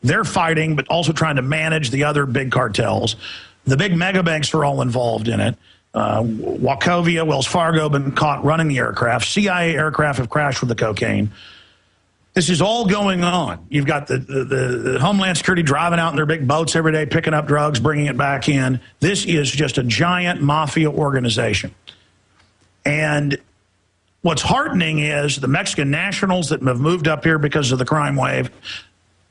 they're fighting, but also trying to manage the other big cartels. The big mega banks are all involved in it. Wachovia, Wells Fargo have been caught running the aircraft. CIA aircraft have crashed with the cocaine. This is all going on. You've got the Homeland Security driving out in their big boats every day, picking up drugs, bringing it back in. This is just a giant mafia organization. And what's heartening is the Mexican nationals that have moved up here because of the crime wave,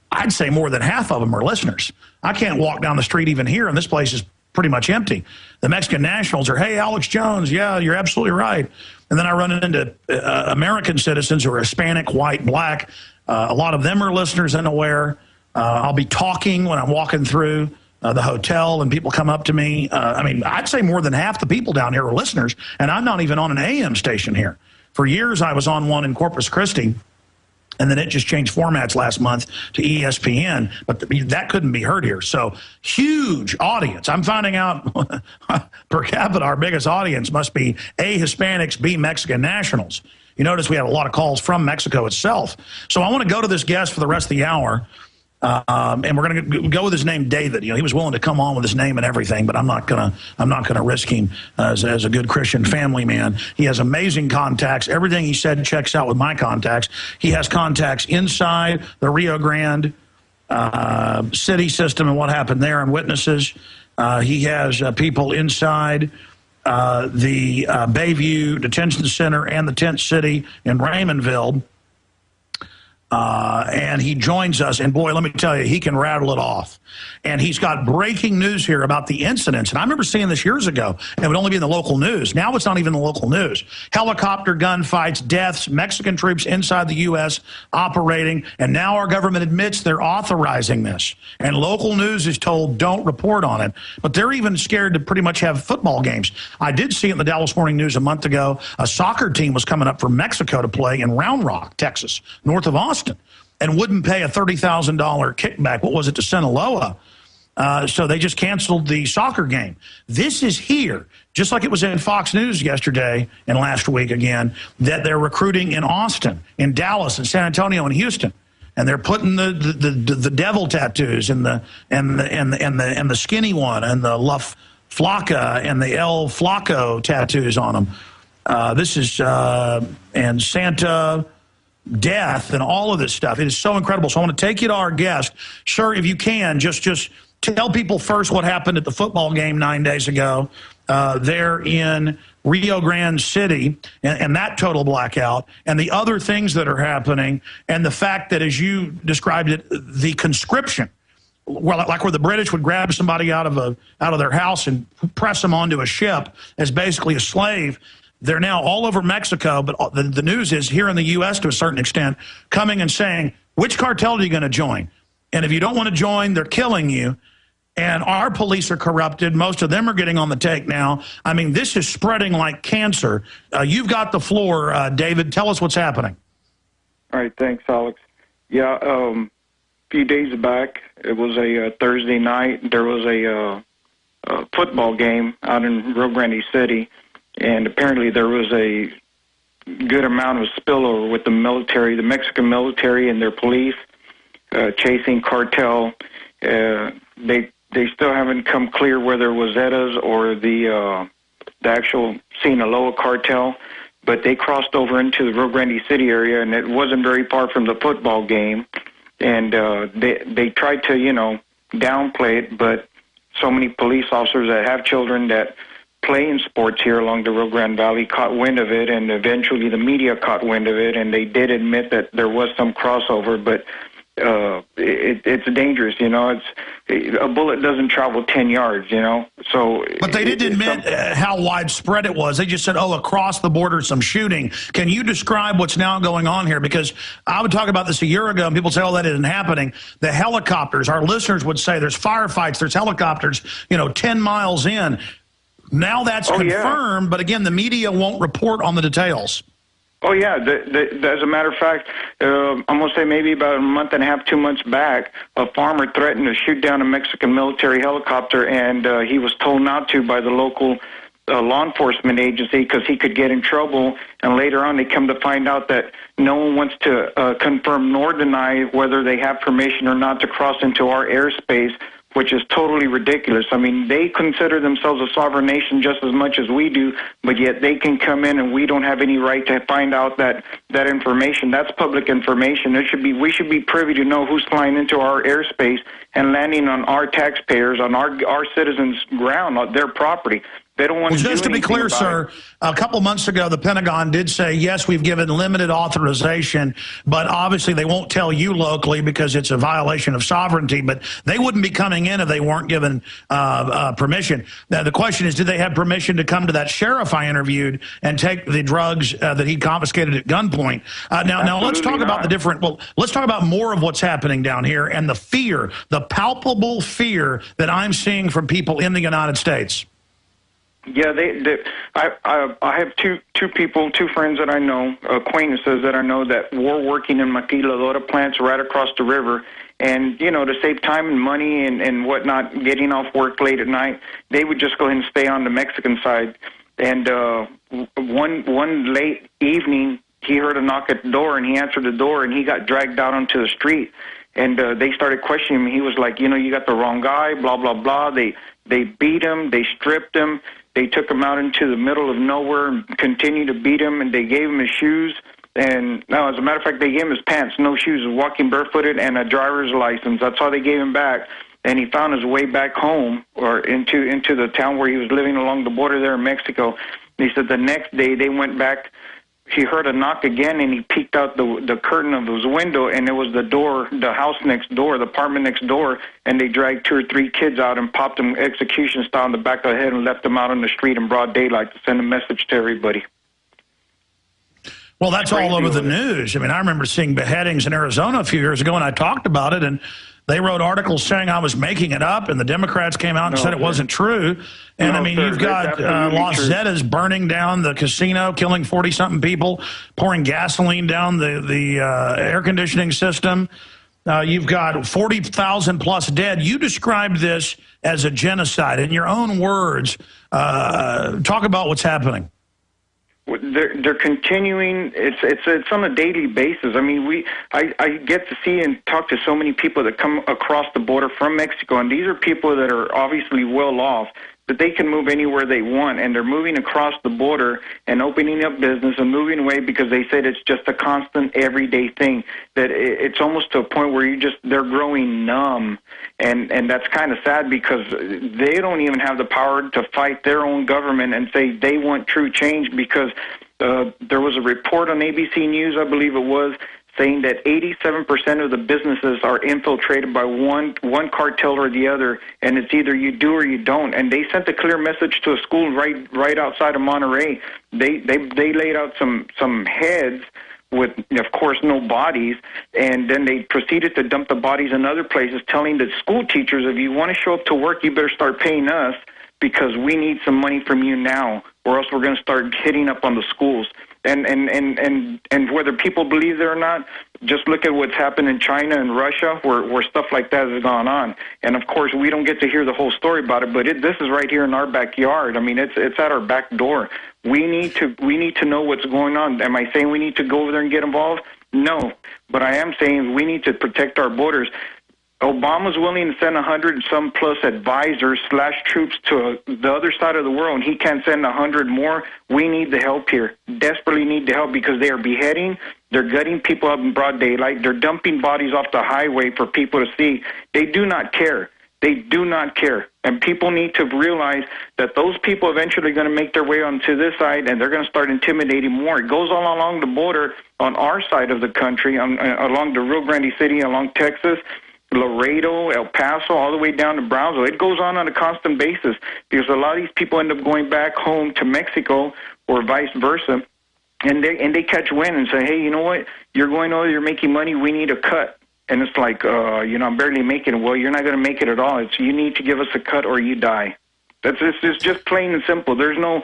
I'd say more than half of them are listeners. I can't walk down the street even here, and this place is pretty much empty. The Mexican nationals are, hey, Alex Jones, yeah, you're absolutely right. And then I run into American citizens who are Hispanic, white, black. A lot of them are listeners unaware. I'll be talking when I'm walking through the hotel and people come up to me. I mean, I'd say more than half the people down here are listeners, and I'm not even on an AM station here. For years, I was on one in Corpus Christi, and then it just changed formats last month to ESPN, but that couldn't be heard here. So huge audience. I'm finding out per capita, our biggest audience must be A, Hispanics, B, Mexican nationals. You notice we had a lot of calls from Mexico itself. So I want to go to this guest for the rest of the hour. And we're going to go with his name, David. You know, he was willing to come on with his name and everything, but I'm not gonna risk him as a good Christian family man. He has amazing contacts. Everything he said checks out with my contacts. He has contacts inside the Rio Grande city system and what happened there and witnesses. He has people inside the Bayview Detention Center and the Tent City in Raymondville. And he joins us, and boy, let me tell you, he can rattle it off. And he's got breaking news here about the incidents. And I remember seeing this years ago, and it would only be in the local news. Now it's not even the local news. Helicopter gunfights, deaths, Mexican troops inside the U.S. operating, and now our government admits they're authorizing this. And local news is told, don't report on it. But they're even scared to pretty much have football games. I did see it in the Dallas Morning News a month ago. A soccer team was coming up from Mexico to play in Round Rock, Texas, north of Austin, and wouldn't pay a $30,000 kickback. What was it, to Sinaloa? So they just canceled the soccer game. This is here, just like it was in Fox News yesterday and last week again, that they're recruiting in Austin, in Dallas, in San Antonio, and Houston, and they're putting the devil tattoos and the skinny one and the La Flaca and the El Flaco tattoos on them. This is and Santa death and all of this stuff. It is so incredible. So I want to take you to our guest. Sir, if you can, just tell people first what happened at the football game 9 days ago there in Rio Grande City and that total blackout and the other things that are happening and the fact that, as you described it, the conscription, well, like where the British would grab somebody out of their house and press them onto a ship as basically a slave. They're now all over Mexico, but the news is here in the U.S. to a certain extent, coming and saying, which cartel are you going to join? And if you don't want to join, they're killing you. And our police are corrupted. Most of them are getting on the take now. I mean, this is spreading like cancer. You've got the floor, David. Tell us what's happening. All right, thanks, Alex. Yeah, a few days back, it was a Thursday night. There was a football game out in Rio Grande City. And apparently there was a good amount of spillover with the military, the Mexican military and their police chasing cartel. They still haven't come clear whether it was Zetas or the actual Sinaloa cartel, but they crossed over into the Rio Grande City area, and it wasn't very far from the football game. And they tried to, downplay it, but so many police officers that have children that play in sports here along the Rio Grande Valley caught wind of it, and eventually the media caught wind of it, and they did admit that there was some crossover, but it's dangerous, It's a bullet doesn't travel 10 yards, So, but they didn't admit how widespread it was. They just said, across the border, some shooting. Can you describe what's now going on here? Because I would talk about this a year ago, and people say, that isn't happening. The helicopters, our listeners would say there's firefights, there's helicopters, 10 miles in. Now that's confirmed, but again, the media won't report on the details. Oh, yeah. As a matter of fact, I'm going to say maybe about a month and a half, 2 months back, a farmer threatened to shoot down a Mexican military helicopter, and he was told not to by the local law enforcement agency because he could get in trouble. And later on, they come to find out that no one wants to confirm nor deny whether they have permission or not to cross into our airspace, which is totally ridiculous. I mean, they consider themselves a sovereign nation just as much as we do, but yet they can come in and we don't have any right to find out that information. That's public information. We should be privy to know who's flying into our airspace and landing on our taxpayers, on our citizens' ground, on their property. They don't want to do anything about it. Just to be clear, sir, a couple months ago, the Pentagon did say, yes, we've given limited authorization, but obviously they won't tell you locally because it's a violation of sovereignty, but they wouldn't be coming in if they weren't given permission. Now, the question is, did they have permission to come to that sheriff I interviewed and take the drugs that he confiscated at gunpoint? Now let's talk about the different, well, let's talk about more of what's happening down here and the fear, the palpable fear that I'm seeing from people in the United States. Yeah, I have two friends that I know, acquaintances that I know that were working in maquiladora plants right across the river. And, you know, to save time and money and whatnot, getting off work late at night, they would just go ahead and stay on the Mexican side. And one late evening, he heard a knock at the door, and he answered the door, and he got dragged out onto the street. And they started questioning him. He was like, you know, you got the wrong guy, blah, blah, blah. They beat him. They stripped him. They took him out into the middle of nowhere and continued to beat him, and they gave him his shoes. And no, as a matter of fact, they gave him his pants, no shoes, walking barefooted, and a driver's license. That's all they gave him back. And he found his way back home or into the town where he was living along the border there in Mexico. And he said the next day they went back. He heard a knock again, and he peeked out the curtain of his window, and it was the house next door, the apartment next door, and they dragged 2 or 3 kids out and popped them execution style in the back of the head and left them out on the street in broad daylight to send a message to everybody. Well, that's all over the news. I mean, I remember seeing beheadings in Arizona a few years ago, and I talked about it, and they wrote articles saying I was making it up, and the Democrats came out and said it wasn't true. And, I mean, you've got Las Zetas burning down the casino, killing 40-something people, pouring gasoline down the air conditioning system. You've got 40,000-plus dead. You described this as a genocide. In your own words, talk about what's happening. They're continuing. It's on a daily basis. I mean, I get to see and talk to so many people that come across the border from Mexico, and these are people that are obviously well off, that they can move anywhere they want, and they're moving across the border and opening up business and moving away because they said it's just a constant everyday thing, that it's almost to a point where they're growing numb, and that's kind of sad because they don't even have the power to fight their own government and say they want true change, because there was a report on ABC News, I believe it was, saying that 87% of the businesses are infiltrated by one cartel or the other, and it's either you do or you don't. And they sent a clear message to a school right outside of Monterey. They laid out some heads with, of course, no bodies, and then they proceeded to dump the bodies in other places, telling the school teachers, if you want to show up to work, you better start paying us because we need some money from you now, or else we're going to start hitting up on the schools. And whether people believe it or not, just look at what's happened in China and Russia, where stuff like that has gone on. And of course, we don't get to hear the whole story about it, but this is right here in our backyard. I mean, it's at our back door. We need to know what's going on. Am I saying we need to go over there and get involved? No, but I am saying we need to protect our borders. Obama's willing to send 100-some plus advisors / troops to the other side of the world, and he can't send 100 more. We need the help here. Desperately need the help because they are beheading. They're gutting people up in broad daylight. They're dumping bodies off the highway for people to see. They do not care. They do not care. And people need to realize that those people eventually are going to make their way onto this side, and they're going to start intimidating more. It goes all along the border on our side of the country, along the Rio Grande City, along Texas, Laredo, El Paso, all the way down to Brownsville. It goes on a constant basis because a lot of these people end up going back home to Mexico or vice versa, and they catch wind and say, hey, you know what? You're going over, you're making money, we need a cut. And it's like, I'm barely making it. Well, you're not going to make it at all. It's you need to give us a cut or you die. It's just plain and simple. There's no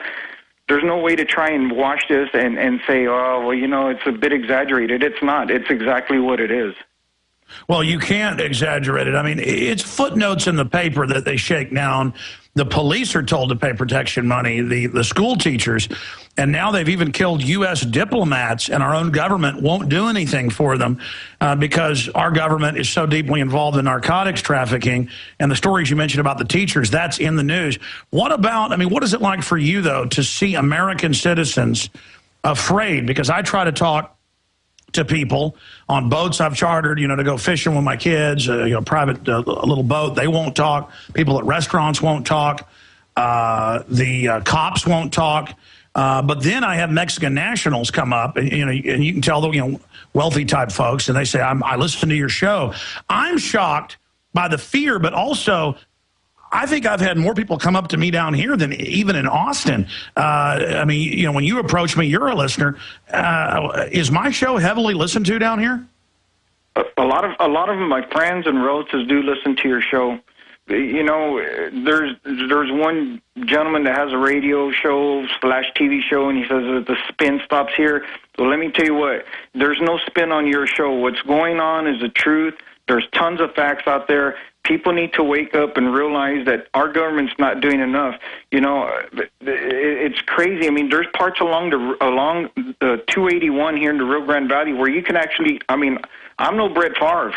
way to try and wash this and say, oh, well, it's a bit exaggerated. It's not. It's exactly what it is. Well, you can't exaggerate it. I mean, it's footnotes in the paper that they shake down. The police are told to pay protection money, the school teachers, and now they've even killed U.S. diplomats, and our own government won't do anything for them because our government is so deeply involved in narcotics trafficking. And the stories you mentioned about the teachers, that's in the news. What about, I mean, what is it like for you, though, to see American citizens afraid? Because I try to talk to people on boats I've chartered, to go fishing with my kids, private little boat. They won't talk. People at restaurants won't talk. The cops won't talk. But then I have Mexican nationals come up, and you can tell the wealthy type folks, and they say, I listen to your show. I'm shocked by the fear, but also I think I've had more people come up to me down here than even in Austin. I mean, when you approach me, you're a listener. Is my show heavily listened to down here? A lot of my friends and relatives do listen to your show. There's one gentleman that has a radio show / TV show, and he says that the spin stops here. So let me tell you what, there's no spin on your show. What's going on is the truth. There's tons of facts out there. People need to wake up and realize that our government's not doing enough. It's crazy. I mean, there's parts along the 281 here in the Rio Grande Valley where you can actually, I'm no Brett Favre.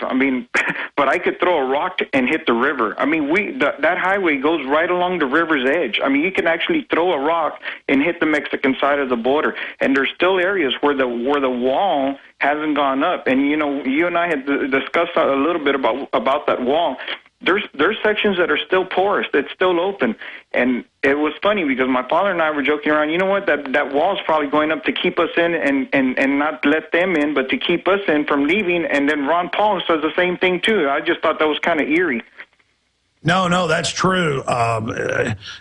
But I could throw a rock and hit the river. I mean, that highway goes right along the river's edge. I mean, you can actually throw a rock and hit the Mexican side of the border. And there's still areas where the wall hasn't gone up. And you and I had discussed a little bit about that wall. There's sections that are still porous, that's still open. And it was funny because my father and I were joking around, you know what, that wall's probably going up to keep us in and not let them in, but to keep us in from leaving. And then Ron Paul says the same thing too. I just thought that was kind of eerie. No, that's true.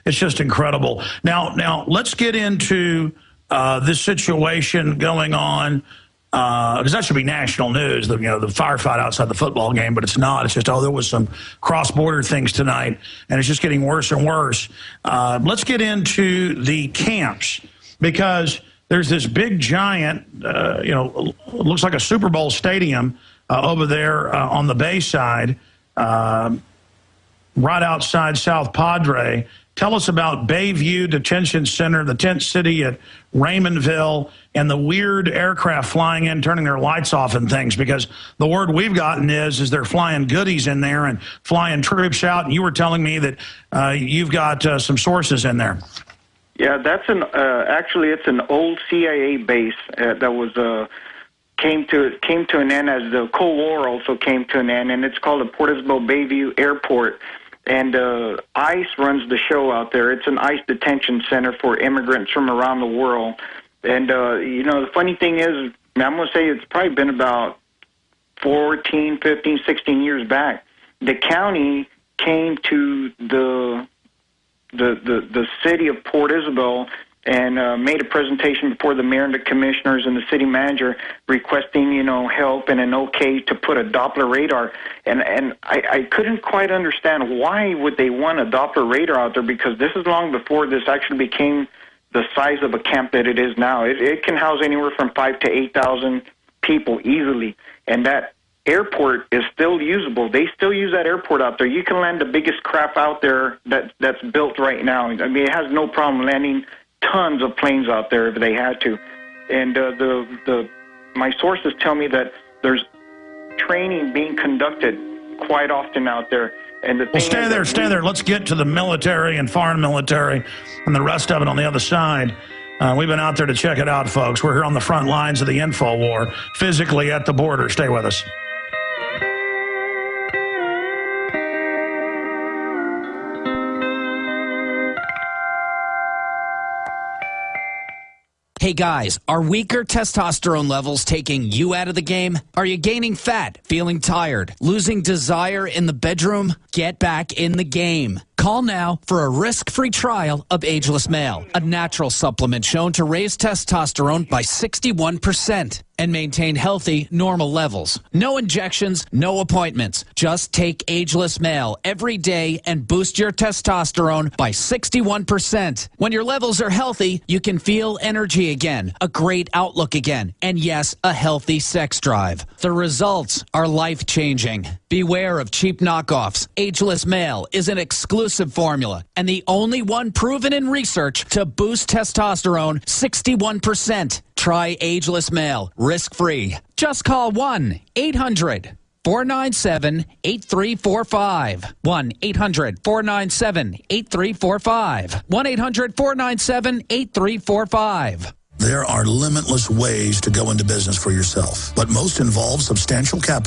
It's just incredible. Now let's get into this situation going on. Because that should be national news, the firefight outside the football game, but it's not. It's just, there was some cross-border things tonight, and it's just getting worse and worse. Let's get into the camps, because there's this big giant, looks like a Super Bowl stadium over there on the Bay side, right outside South Padre. Tell us about Bayview Detention Center, the tent city at Raymondville, and the weird aircraft flying in, turning their lights off and things, because the word we've gotten is they're flying goodies in there and flying troops out. And you were telling me that you've got some sources in there. Yeah, that's actually it's an old CIA base that was came to an end as the Cold War also came to an end, and it's called the Port Isabel Bayview Airport. And ICE runs the show out there. It's an ICE detention center for immigrants from around the world. And, the funny thing is, I'm going to say it's probably been about 14, 15, 16 years back. The county came to the city of Port Isabel and made a presentation before the mayor and the commissioners and the city manager requesting, help and an okay to put a Doppler radar. And I couldn't quite understand why would they want a Doppler radar out there, because this is long before this actually became the size of a camp that it is now. It can house anywhere from 5,000 to 8,000 people easily. And that airport is still usable. They still use that airport out there. You can land the biggest crap out there that's built right now. I mean, it has no problem landing tons of planes out there if they had to. And my sources tell me that there's training being conducted quite often out there. And stay there. Let's get to the military and foreign military and the rest of it on the other side. We've been out there to check it out, folks. We're here on the front lines of the info war, physically at the border. Stay with us. Hey guys, are weaker testosterone levels taking you out of the game? Are you gaining fat, feeling tired, losing desire in the bedroom? Get back in the game. Call now for a risk-free trial of Ageless Male, a natural supplement shown to raise testosterone by 61%. and maintain healthy, normal levels. No injections, no appointments. Just take Ageless Male every day and boost your testosterone by 61%. When your levels are healthy, you can feel energy again, a great outlook again, and yes, a healthy sex drive. The results are life-changing. Beware of cheap knockoffs. Ageless Male is an exclusive formula and the only one proven in research to boost testosterone 61%. Try Ageless Male, risk-free. Just call 1-800-497-8345. 1-800-497-8345. 1-800-497-8345. There are limitless ways to go into business for yourself, but most involve substantial capital.